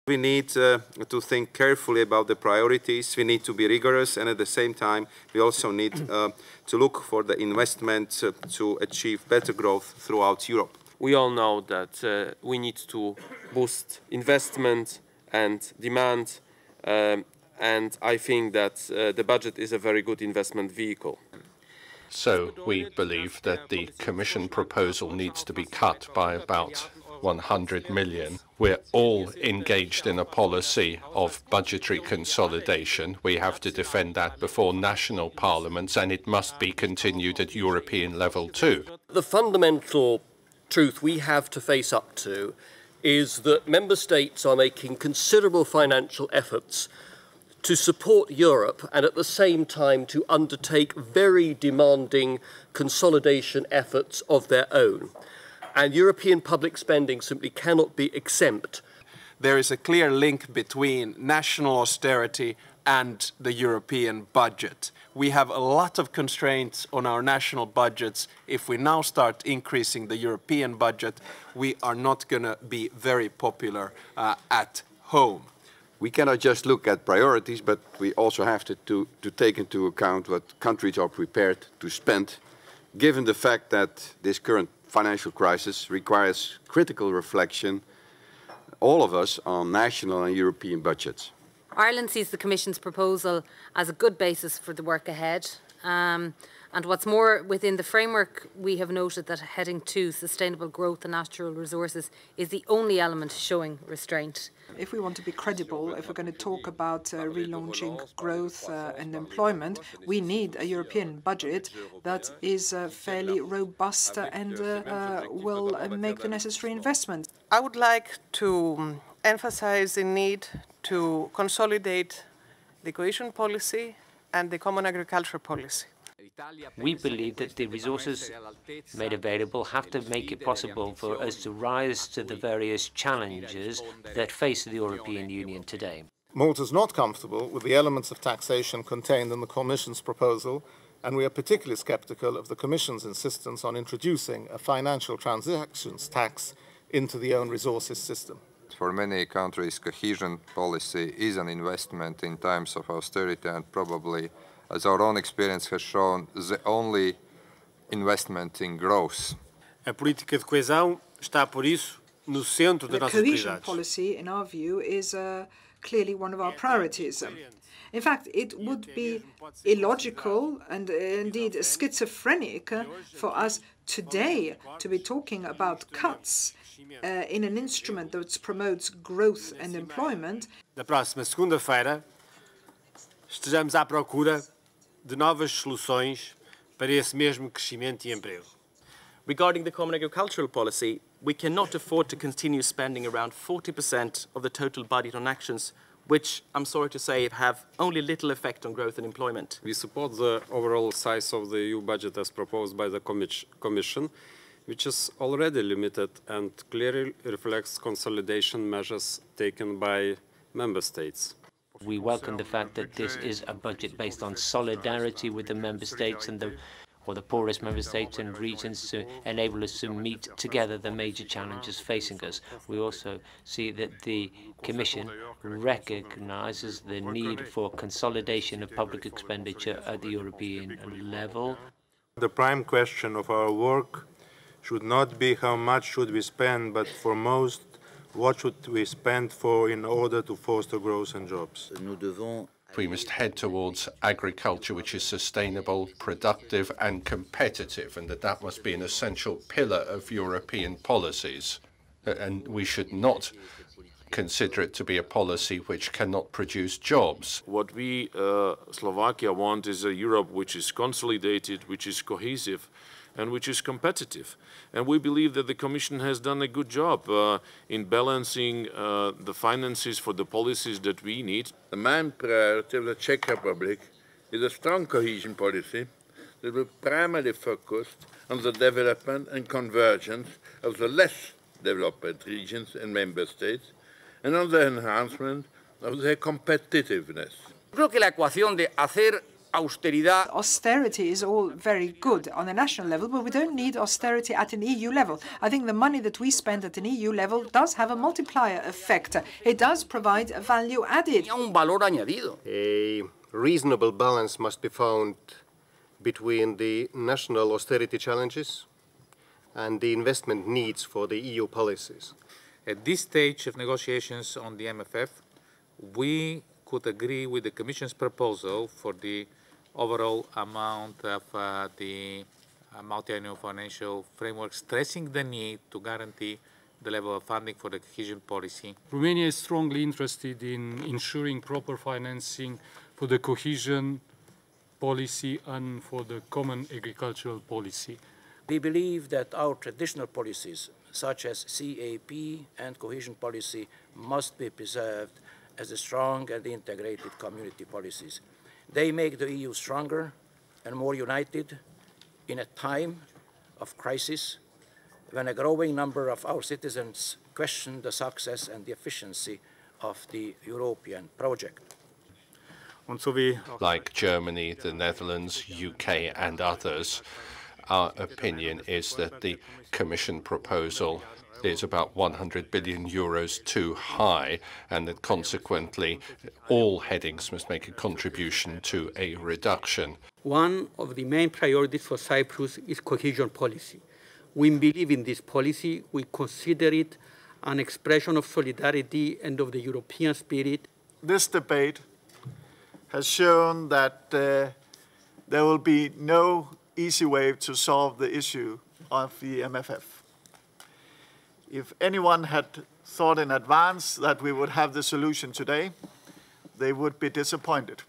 We need to think carefully about the priorities. We need to be rigorous, and at the same time, we also need to look for the investment to achieve better growth throughout Europe. We all know that we need to boost investment and demand, and I think that the budget is a very good investment vehicle. So we believe that the Commission proposal needs to be cut by about 100 million. We're all engaged in a policy of budgetary consolidation. We have to defend that before national parliaments, and it must be continued at European level too. The fundamental truth we have to face up to is that member states are making considerable financial efforts to support Europe and at the same time to undertake very demanding consolidation efforts of their own. And European public spending simply cannot be exempt. There is a clear link between national austerity and the European budget. We have a lot of constraints on our national budgets. If we now start increasing the European budget, we are not going to be very popular at home. We cannot just look at priorities, but we also have to take into account what countries are prepared to spend, given the fact that this current financial crisis requires critical reflection, all of us, on national and European budgets. Ireland sees the Commission's proposal as a good basis for the work ahead. And what's more, within the framework, we have noted that heading 2, sustainable growth and natural resources, is the only element showing restraint. If we want to be credible, if we're going to talk about relaunching growth and employment, we need a European budget that is fairly robust and will make the necessary investments. I would like to emphasize the need to consolidate the cohesion policy and the common agricultural policy. We believe that the resources made available have to make it possible for us to rise to the various challenges that face the European Union today. Malta is not comfortable with the elements of taxation contained in the Commission's proposal, and we are particularly sceptical of the Commission's insistence on introducing a financial transactions tax into the own resources system. For many countries, cohesion policy is an investment in times of austerity and probably, as our own experience has shown, the only investment in growth. A política de coesão está, por isso, no centro das nossas prioridades. The cohesion policy, in our view, is clearly one of our priorities. In fact, it would be illogical and indeed schizophrenic for us today to be talking about cuts in an instrument that promotes growth and employment. Na próxima segunda-feira, estejamos à procura de novas soluções para esse mesmo crescimento e emprego. Regarding the common agricultural policy, we cannot afford to continue spending around 40% of the total budget on actions, which, I'm sorry to say, have only little effect on growth and employment. We support the overall size of the EU budget as proposed by the Commission, which is already limited and clearly reflects consolidation measures taken by Member States. We welcome the fact that this is a budget based on solidarity with the Member States and the poorest Member States and regions to enable us to meet together the major challenges facing us. We also see that the Commission recognises the need for consolidation of public expenditure at the European level. The prime question of our work should not be how much should we spend, but foremost, what should we spend for in order to foster growth and jobs? We must head towards agriculture which is sustainable, productive and competitive, and that must be an essential pillar of European policies. And we should not consider it to be a policy which cannot produce jobs. What we, Slovakia, want is a Europe which is consolidated, which is cohesive, and which is competitive. And we believe that the Commission has done a good job in balancing the finances for the policies that we need. The main priority of the Czech Republic is a strong cohesion policy that will primarily focus on the development and convergence of the less developed regions and member states, and on the enhancement of their competitiveness. Creo que la ecuación de hacer austeridad. Austerity is all very good on a national level, but we don't need austerity at an EU level. I think the money that we spend at an EU level does have a multiplier effect. It does provide a value added. Un valor añadido. A reasonable balance must be found between the national austerity challenges and the investment needs for the EU policies. At this stage of negotiations on the MFF, we could agree with the Commission's proposal for the overall amount of the Multiannual Financial Framework, stressing the need to guarantee the level of funding for the cohesion policy. Romania is strongly interested in ensuring proper financing for the cohesion policy and for the common agricultural policy. We believe that our traditional policies, such as CAP and cohesion policy, must be preserved as a strong and integrated community policies. They make the EU stronger and more united in a time of crisis when a growing number of our citizens question the success and the efficiency of the European project. Like Germany, the Netherlands, UK and others, our opinion is that the Commission proposal is about 100 billion euros too high, and that consequently all headings must make a contribution to a reduction. One of the main priorities for Cyprus is cohesion policy. We believe in this policy. We consider it an expression of solidarity and of the European spirit. This debate has shown that there will be no easy way to solve the issue of the MFF. If anyone had thought in advance that we would have the solution today, they would be disappointed.